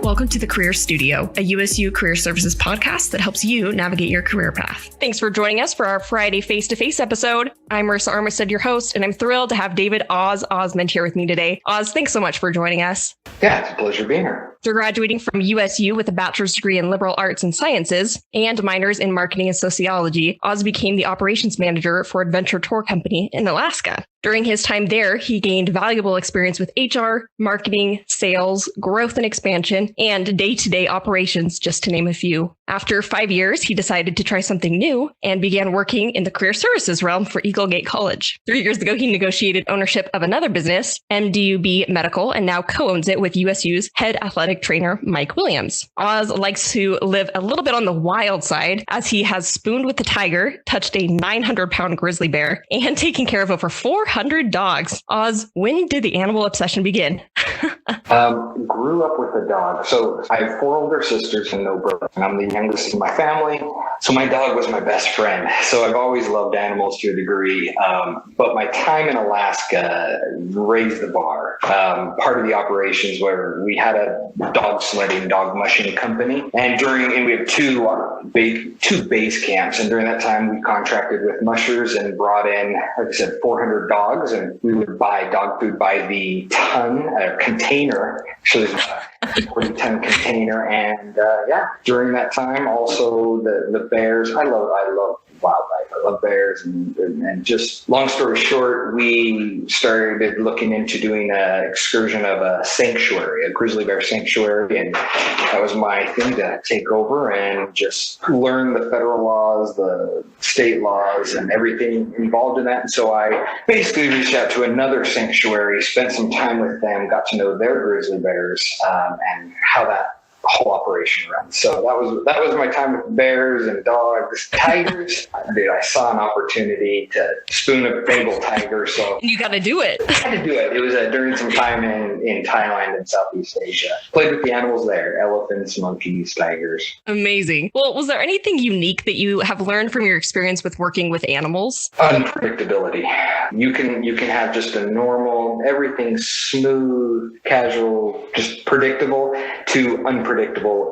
Welcome to the Career Studio, a USU career services podcast that helps you navigate your career path. Thanks for joining us for our Friday face-to-face episode. I'm Marissa Armistead, your host, and I'm thrilled to have David Osmond here with me today. Oz, thanks so much for joining us. Yeah, it's a pleasure being here. After graduating from USU with a bachelor's degree in liberal arts and sciences and minors in marketing and sociology, Oz became the operations manager for Adventure Tour Company in Alaska. During his time there, he gained valuable experience with HR, marketing, sales, growth and expansion, and day-to-day operations, just to name a few. After 5 years, he decided to try something new and began working in the career services realm for Eagle Gate College. 3 years ago, he negotiated ownership of another business, MDUB Medical, and now co-owns it with USU's head athletic trainer, Mike Williams. Oz likes to live a little bit on the wild side, as he has spooned with the tiger, touched a 900-pound grizzly bear, and taken care of over 400 dogs. Oz, when did the animal obsession begin? Grew up with a dog. So I have 4 older sisters and no brothers, and I'm the youngest in my family. So my dog was my best friend. So I've always loved animals to a degree. But my time in Alaska raised the bar. Part of the operations where we had a dog sledding, dog mushing company. And we have two base camps. And during that time, we contracted with mushers and brought in, like I said, 400 dogs. And we would buy dog food by the ton, container. So there's a 40-ton container. And during that time, also the bears. I love wildlife. I love bears. And just long story short, we started looking into doing an excursion of a sanctuary, a grizzly bear sanctuary. And that was my thing, to take over and just learn the federal laws, the state laws, and everything involved in that. And so I basically reached out to another sanctuary, spent some time with them, got to know their grizzly bears, and how that whole operation runs. So that was my time with bears and dogs. Tigers, I saw an opportunity to spoon a Bengal tiger. So you got to do it. I had to do it. It was during some time in Thailand and Southeast Asia. Played with the animals there: elephants, monkeys, tigers. Amazing. Well, was there anything unique that you have learned from your experience with working with animals? Unpredictability. You can have just a normal, everything smooth, casual, just predictable, to unpredictable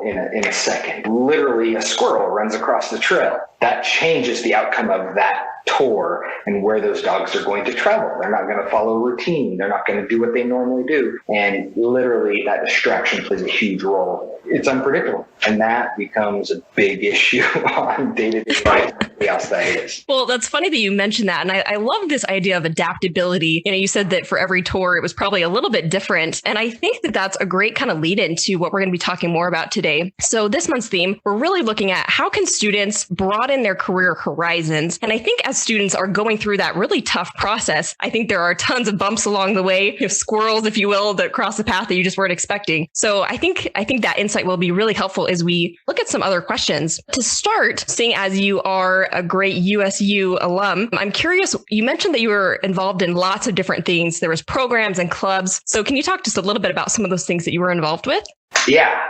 in a second. Literally, a squirrel runs across the trail. That changes the outcome of that tour and where those dogs are going to travel. They're not going to follow routine. They're not going to do what they normally do. And literally, that distraction plays a huge role. It's unpredictable. And that becomes a big issue on day-to-day life. Else that is. Well, that's funny that you mentioned that. And I love this idea of adaptability. You said that for every tour, it was probably a little bit different. And I think that that's a great kind of lead into what we're going to be talking more about today. So this month's theme, we're really looking at how can students broaden their career horizons. And I think as students are going through that really tough process, I think there are tons of bumps along the way, squirrels, if you will, that cross the path that you just weren't expecting. So I think that insight will be really helpful as we look at some other questions. To start, seeing as you are a great USU alum, I'm curious, you mentioned that you were involved in lots of different things. There was programs and clubs. So can you talk just a little bit about some of those things that you were involved with? Yeah,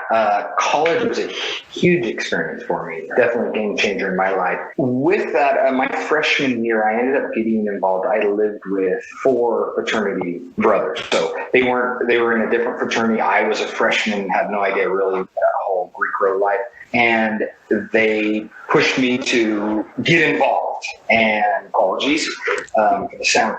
college was a huge experience for me. Definitely a game changer in my life. With that, my freshman year, I ended up getting involved. I lived with 4 fraternity brothers. So they were in a different fraternity. I was a freshman, had no idea really the whole Greek road life. And they pushed me to get involved. And apologies for the sound.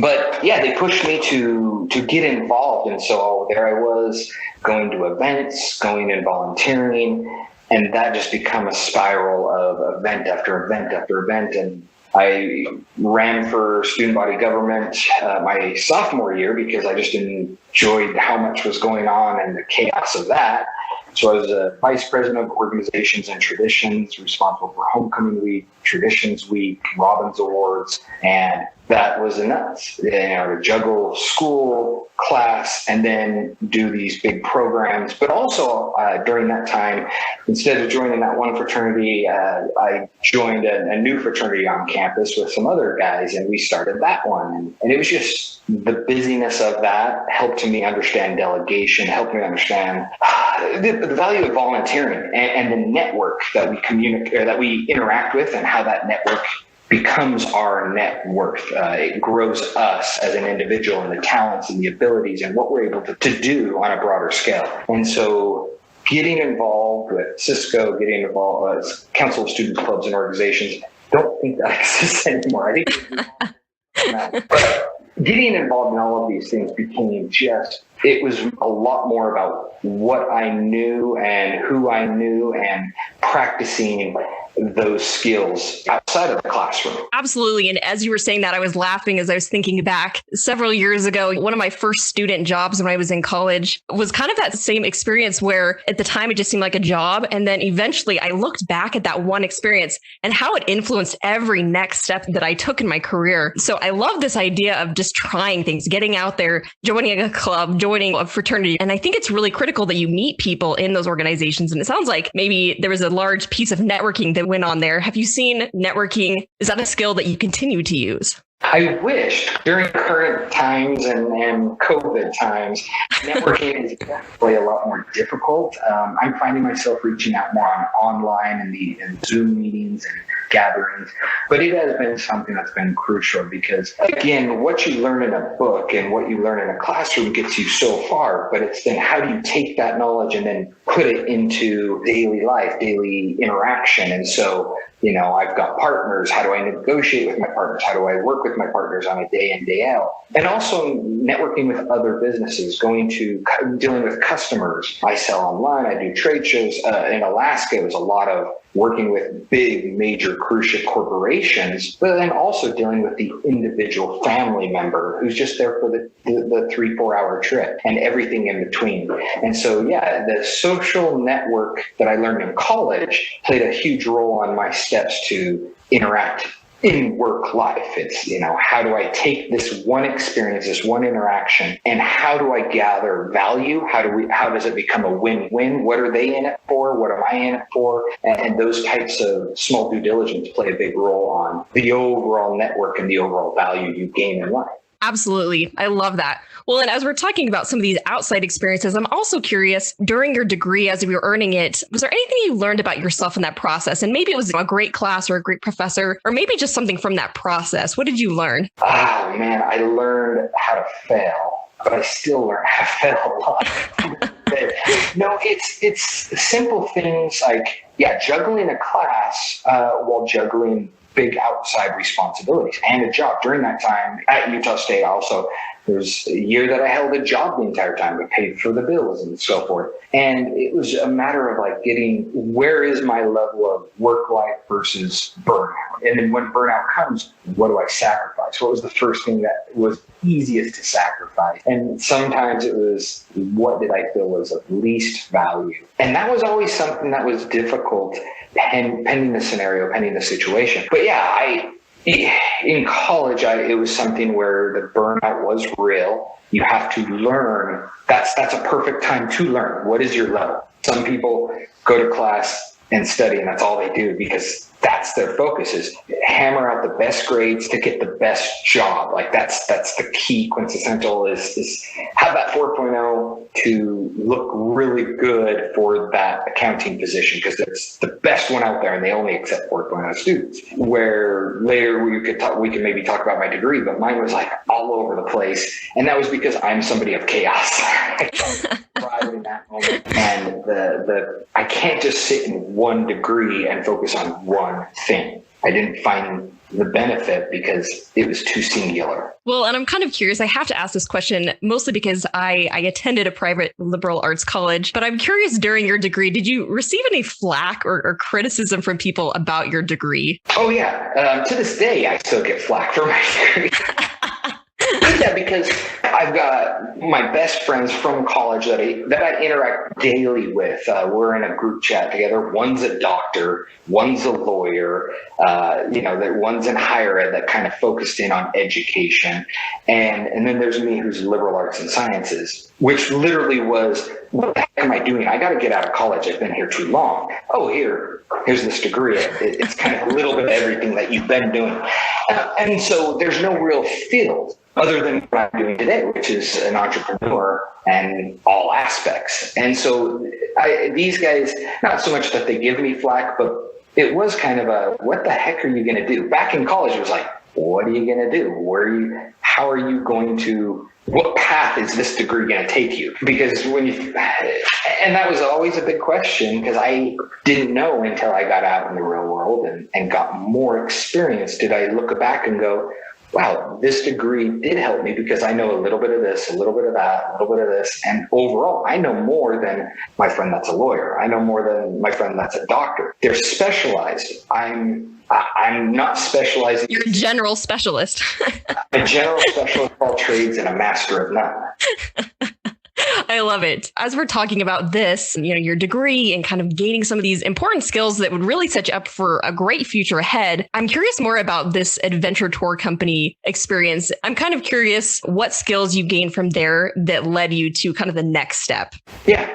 But yeah, they pushed me to get involved. And so there I was, going to events, going and volunteering. And that just became a spiral of event after event after event. And I ran for student body government my sophomore year because I just enjoyed how much was going on and the chaos of that. So I was a vice president of organizations and traditions, responsible for Homecoming Week, Traditions Week, Robbins Awards, and that was nuts. To juggle school, class, and then do these big programs. But also during that time, instead of joining that one fraternity, I joined a new fraternity on campus with some other guys, and we started that one. And it was just the busyness of that helped me understand delegation, helped me understand the value of volunteering and the network that we communicate, that we interact with, and how that network becomes our net worth. It grows us as an individual and the talents and the abilities and what we're able to do on a broader scale. And so getting involved with Cisco, getting involved with Council of Student Clubs and Organizations. Don't think that exists anymore. I think but getting involved in all of these things became it was a lot more about what I knew and who I knew and practicing those skills outside of the classroom. Absolutely. And as you were saying that, I was laughing as I was thinking back several years ago. One of my first student jobs when I was in college was kind of that same experience where at the time it just seemed like a job. And then eventually I looked back at that one experience and how it influenced every next step that I took in my career. So I love this idea of just trying things, getting out there, joining a club, joining a fraternity. And I think it's really critical that you meet people in those organizations. And it sounds like maybe there was a large piece of networking that went on there. Have you seen networking? Is that a skill that you continue to use? I wish during current times and COVID times, networking is definitely a lot more difficult. I'm finding myself reaching out more online in Zoom meetings and gatherings, but it has been something that's been crucial because, again, what you learn in a book and what you learn in a classroom gets you so far, but it's then how do you take that knowledge and then put it into daily life, daily interaction? And so, I've got partners. How do I negotiate with my partners? How do I work with my partners on a day in, day out? And also networking with other businesses, dealing with customers. I sell online. I do trade shows. In Alaska, it was a lot of working with big, major cruise ship corporations, but then also dealing with the individual family member who's just there for the 3-4 hour trip and everything in between. And so, the social network that I learned in college played a huge role on my steps to interact in work life. It's, how do I take this one experience, this one interaction, and how do I gather value? How does it become a win-win? What are they in it for? What am I in it for? And those types of small due diligence play a big role on the overall network and the overall value you gain in life. Absolutely. I love that. Well, and as we're talking about some of these outside experiences, I'm also curious, during your degree, as you were earning it, was there anything you learned about yourself in that process? And maybe it was a great class or a great professor, or maybe just something from that process. What did you learn? Oh, man, I learned how to fail, but I still learn how to fail a lot. No, it's simple things like, juggling a class while juggling big outside responsibilities and a job. During that time at Utah State, also, there's a year that I held a job the entire time, but paid for the bills and so forth. And it was a matter of getting, where is my level of work life versus burnout? And then when burnout comes, what do I sacrifice? What was the first thing that was easiest to sacrifice? And sometimes it was, what did I feel was of least value? And that was always something that was difficult pending the scenario, pending the situation. But in college, it was something where the burnout was real. You have to learn. That's a perfect time to learn. What is your level? Some people go to class and study, and that's all they do because that's their focus, is hammer out the best grades to get the best job. That's the key quintessential is have that 4.0 to look really good for that accounting position because it's the best one out there and they only accept 4.0 students. Where later we can maybe talk about my degree, but mine was all over the place. And that was because I'm somebody of chaos. I thrive in that moment. And I can't just sit in one degree and focus on one thing. I didn't find the benefit because it was too singular. Well, and I'm kind of curious. I have to ask this question mostly because I attended a private liberal arts college, but I'm curious, during your degree, did you receive any flack or criticism from people about your degree? Oh, yeah. To this day, I still get flack for my degree. Yeah, because I've got my best friends from college that I interact daily with. We're in a group chat together. One's a doctor, one's a lawyer, that one's in higher ed that kind of focused in on education. And then there's me who's liberal arts and sciences, which literally was, what the heck am I doing? I got to get out of college. I've been here too long. Oh, here's this degree. It's kind of a little bit of everything that you've been doing. And so there's no real field other than what I'm doing today, which is an entrepreneur and all aspects. And so these guys, not so much that they give me flack, but it was kind of what the heck are you going to do? Back in college, it was what are you going to do? how are you going to, what path is this degree going to take you? Because and that was always a big question, because I didn't know until I got out in the real world and got more experience. Did I look back and go, wow, this degree did help me because I know a little bit of this, a little bit of that, a little bit of this. And overall, I know more than my friend that's a lawyer. I know more than my friend that's a doctor. They're specialized. I'm not specializing. You're a general specialist. A general specialist of all trades and a master of none. I love it. As we're talking about this, your degree and kind of gaining some of these important skills that would really set you up for a great future ahead, I'm curious more about this adventure tour company experience. I'm kind of curious what skills you gained from there that led you to kind of the next step. Yeah.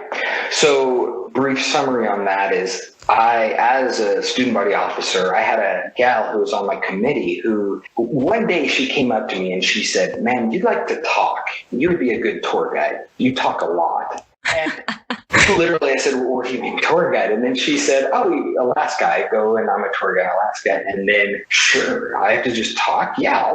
So brief summary on that is as a student body officer, I had a gal who was on my committee who one day she came up to me and she said, "Man, you like to talk. You would be a good tour guide. You talk a lot." And literally I said, "Well, what do you mean tour guide?" And then she said, "Oh, Alaska. I go and I'm a tour guide in Alaska." And then, sure, I have to just talk. Yeah.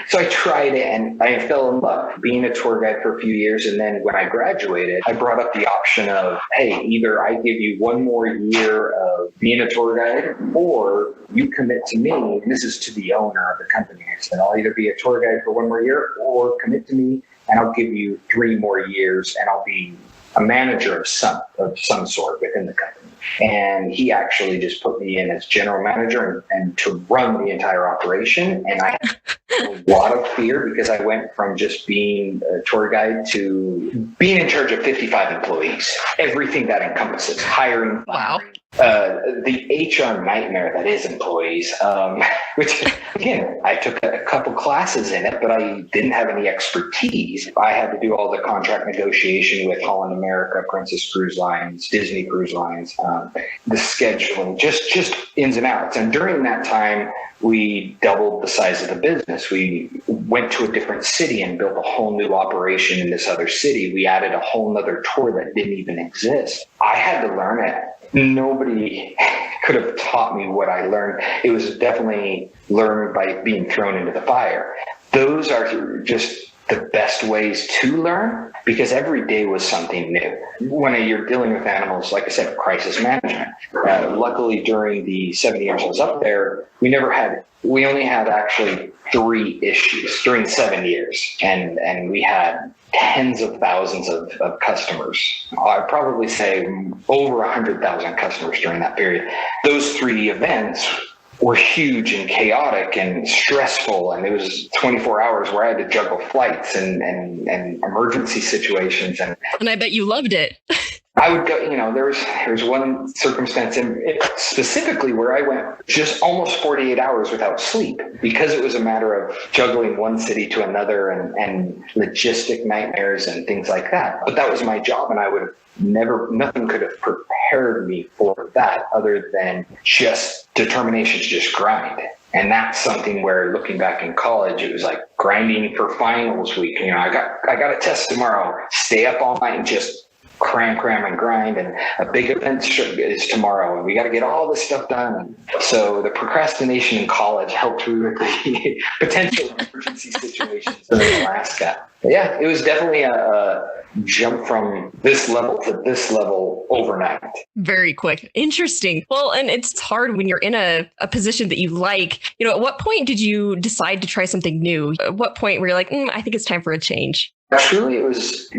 So I tried it and I fell in love being a tour guide for a few years. And then when I graduated, I brought up the option of, hey, either I give you one more year of being a tour guide or you commit to me. And this is to the owner of the company. I said, I'll either be a tour guide for one more year or commit to me and I'll give you 3 more years and I'll be a manager of some sort within the company. And he actually just put me in as general manager and to run the entire operation. And I had a lot of fear because I went from just being a tour guide to being in charge of 55 employees, everything that encompasses hiring, Wow. The HR nightmare that is employees, which again, I took a couple classes in it, but I didn't have any expertise. I had to do all the contract negotiation with Holland America, Princess Cruise Lines, Disney Cruise Lines, the scheduling, just ins and outs. And during that time, we doubled the size of the business. We went to a different city and built a whole new operation in this other city. We added a whole nother tour that didn't even exist. I had to learn it. Nobody could have taught me what I learned. It was definitely learned by being thrown into the fire. Those are just the best ways to learn because every day was something new. When you're dealing with animals, like I said, crisis management. Luckily, during the 7 years I was up there, we only had actually 3 issues during 7 years. And we had tens of thousands of customers. I'd probably say over 100,000 customers during that period. Those 3 events were huge and chaotic and stressful. And it was 24 hours where I had to juggle flights and emergency situations. And I bet you loved it. I would go, there's one circumstance specifically where I went just almost 48 hours without sleep because it was a matter of juggling one city to another and logistic nightmares and things like that. But that was my job and I would have nothing could have prepared me for that other than just determination to just grind. And that's something where looking back in college, it was like grinding for finals week. I got a test tomorrow, stay up all night and just cram and grind, and a big event is tomorrow and we got to get all this stuff done. So the procrastination in college helped me with the potential emergency situations in Alaska. But yeah, it was definitely a jump from this level to this level overnight. Very quick. Interesting. Well, and it's hard when you're in a position that you like. At what point did you decide to try something new? At what point were you like, I think it's time for a change? Truly, it was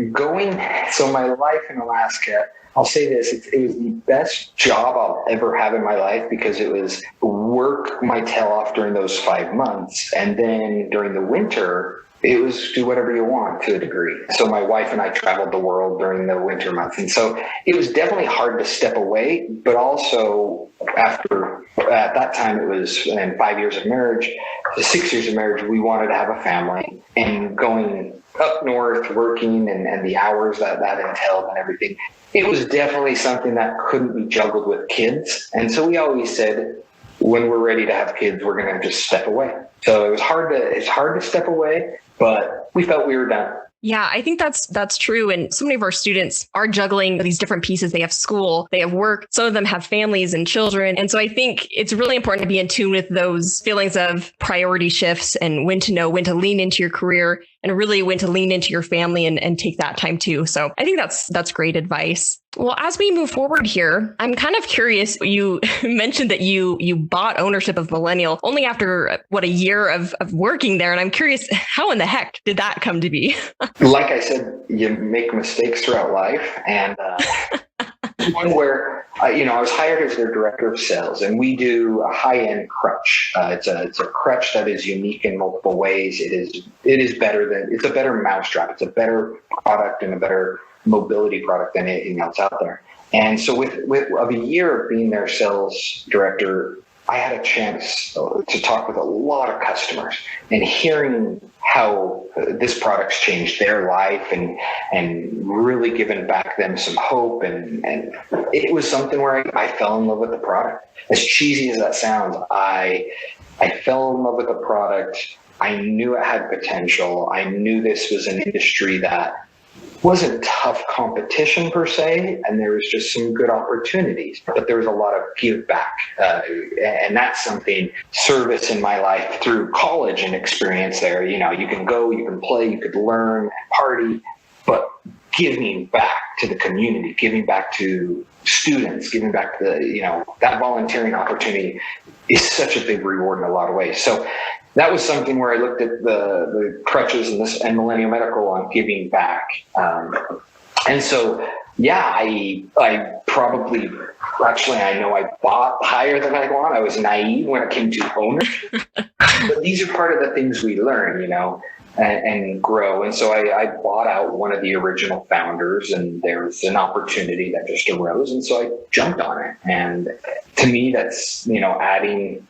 so my life in Alaska, I'll say this, it was the best job I'll ever have in my life because it was work my tail off during those 5 months. And then during the winter, it was do whatever you want to a degree. So my wife and I traveled the world during the winter months. And so it was definitely hard to step away, but also at that time, it was in 5 years of marriage, 6 years of marriage, we wanted to have a family and going up north, working and the hours that entailed and everything. It was definitely something that couldn't be juggled with kids. And so we always said, when we're ready to have kids, we're going to just step away. So it's hard to step away, but we felt we were done. Yeah, I think that's true. And so many of our students are juggling these different pieces. They have school, they have work, some of them have families and children. And so I think it's really important to be in tune with those feelings of priority shifts and when to know when to lean into your career and really when to lean into your family and take that time too. So I think that's great advice. Well, as we move forward here, I'm kind of curious. You mentioned that you bought ownership of Millennial only after a year of working there. And I'm curious, how in the heck did that come to be? Like I said, you make mistakes throughout life. And one where, I was hired as their director of sales, and we do a high-end crutch. It's a crutch that is unique in multiple ways. It's a better mousetrap. It's a better product and a better mobility product than anything else out there. And so with a year of being their sales director, I had a chance to talk with a lot of customers and hearing how this product's changed their life and really given back them some hope. And it was something where I fell in love with the product. As cheesy as that sounds, I fell in love with the product. I knew it had potential. I knew this was an industry that wasn't tough competition per se, and there was just some good opportunities, but there was a lot of give back. And that's something, service in my life through college and experience there. You can go, you can play, you could learn, party, but giving back to the community, giving back to students, giving back to that volunteering opportunity is such a big reward in a lot of ways. So that was something where I looked at the crutches and Millennial Medical on giving back. And so, yeah, I probably, actually, I know I bought higher than I want. I was naive when it came to ownership. But these are part of the things we learn, and grow. And so I bought out one of the original founders, and there was an opportunity that just arose. And so I jumped on it. And to me, that's, adding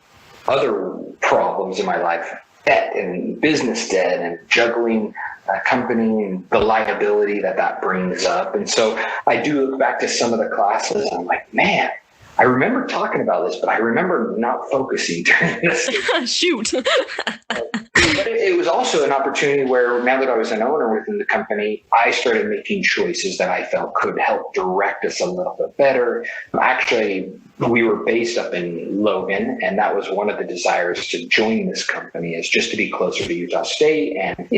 other problems in my life, debt and business debt and juggling a company and the liability that brings up. And so I do look back to some of the classes and I'm like, man, I remember talking about this, but I remember not focusing during this. Shoot. But it was also an opportunity where now that I was an owner within the company, I started making choices that I felt could help direct us a little bit better. Actually, we were based up in Logan, and that was one of the desires to join this company, is just to be closer to Utah State and,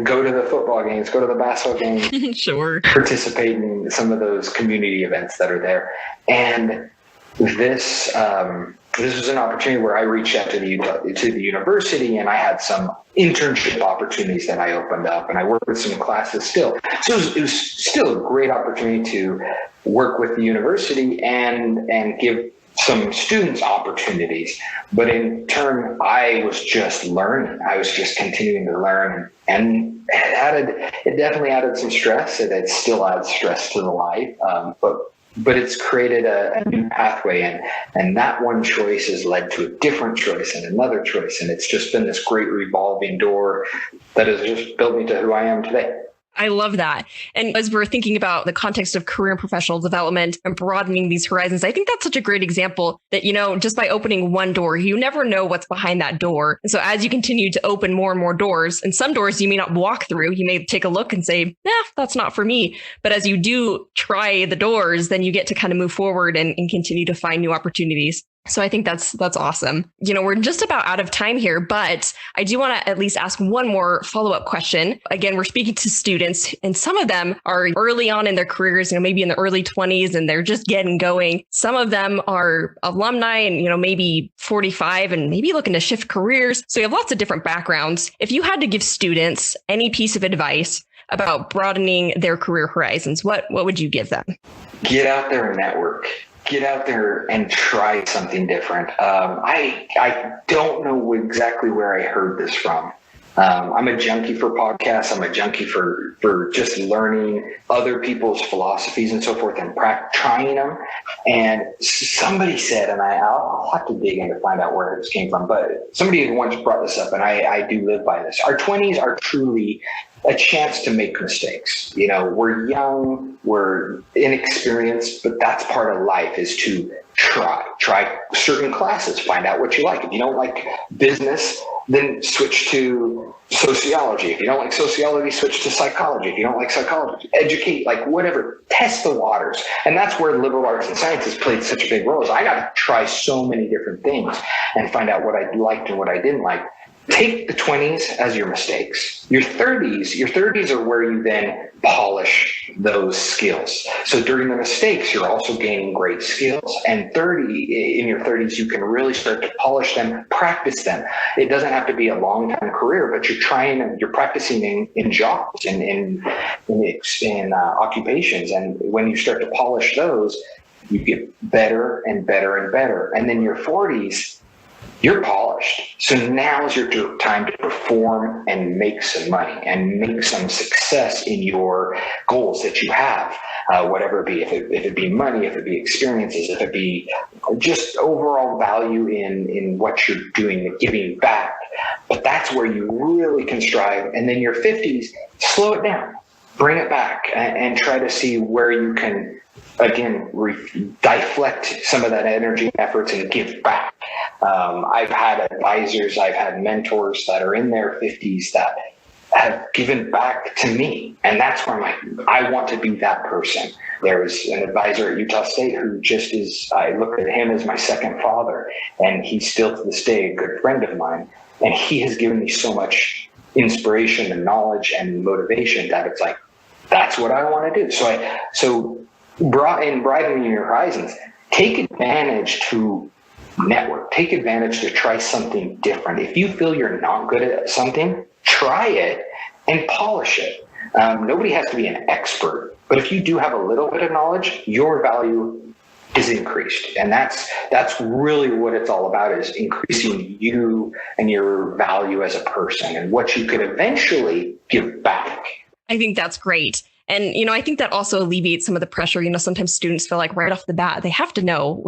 go to the football games, go to the basketball games, sure, participate in some of those community events that are there. And this was an opportunity where I reached out to the university, and I had some internship opportunities that I opened up, and I worked with some classes still. So it was still a great opportunity to work with the university and give some students opportunities. But in turn, I was just learning. I was just continuing to learn, and it definitely added some stress. It still adds stress to the life, but it's created a new pathway, and that one choice has led to a different choice and another choice. And it's just been this great revolving door that has just built me to who I am today. I love that. And as we're thinking about the context of career and professional development and broadening these horizons, I think that's such a great example that, just by opening one door, you never know what's behind that door. And so as you continue to open more and more doors, and some doors you may not walk through, you may take a look and say, that's not for me. But as you do try the doors, then you get to kind of move forward and continue to find new opportunities. So I think that's awesome. We're just about out of time here, but I do want to at least ask one more follow-up question. Again, we're speaking to students, and some of them are early on in their careers, maybe in the early 20s, and they're just getting going. Some of them are alumni and, maybe 45 and maybe looking to shift careers. So you have lots of different backgrounds. If you had to give students any piece of advice about broadening their career horizons, what would you give them? Get out there and network. Get out there and try something different. I don't know exactly where I heard this from. I'm a junkie for podcasts. I'm a junkie for just learning other people's philosophies and so forth and trying them. And somebody said, and I'll have to dig in to find out where this came from, but somebody had once brought this up, and I do live by this. Our 20s are truly a chance to make mistakes. We're young, we're inexperienced, but that's part of life, is to try certain classes, find out what you like. If you don't like business, then switch to sociology. If you don't like sociology, switch to psychology. If you don't like psychology, educate, like whatever, test the waters. And that's where liberal arts and sciences played such a big role. Is I got to try so many different things and find out what I liked and what I didn't like. Take the 20s as your mistakes. Your 30s are where you then polish those skills. So during the mistakes, you're also gaining great skills. And in your 30s, you can really start to polish them, practice them. It doesn't have to be a long-time career, but you're practicing in jobs, in occupations. And when you start to polish those, you get better and better and better. And then your 40s, you're polished. So now's your time to perform and make some money and make some success in your goals that you have, whatever it be, if it be money, if it be experiences, if it be just overall value in what you're doing and giving back. But that's where you really can strive. And then your 50s, slow it down, bring it back and try to see where you can, again, deflect some of that energy and efforts and give back. I've had advisors, I've had mentors that are in their 50s that have given back to me. And that's where I want to be that person. There was an advisor at Utah State who just is, I look at him as my second father, and he's still to this day a good friend of mine. And he has given me so much inspiration and knowledge and motivation that it's like, that's what I want to do. So broadening your horizons, take advantage to network, take advantage to try something different. If you feel you're not good at something, try it and polish it. Nobody has to be an expert, but if you do have a little bit of knowledge, your value is increased. And that's really what it's all about, is increasing you and your value as a person and what you could eventually give back. I think that's great. And, I think that also alleviates some of the pressure. Sometimes students feel like right off the bat, they have to know,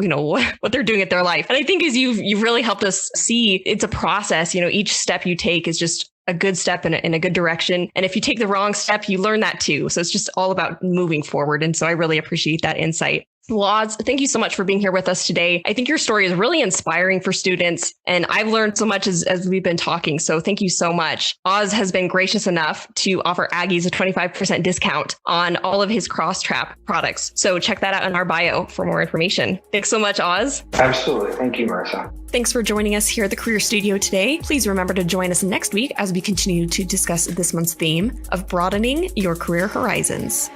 what they're doing at their life. And I think as you've really helped us see, it's a process. Each step you take is just a good step in a good direction. And if you take the wrong step, you learn that too. So it's just all about moving forward. And so I really appreciate that insight. Well, Oz, thank you so much for being here with us today. I think your story is really inspiring for students, and I've learned so much as we've been talking. So thank you so much. Oz has been gracious enough to offer Aggies a 25% discount on all of his Crosstrap products. So check that out in our bio for more information. Thanks so much, Oz. Absolutely. Thank you, Marissa. Thanks for joining us here at the Career Studio today. Please remember to join us next week as we continue to discuss this month's theme of broadening your career horizons.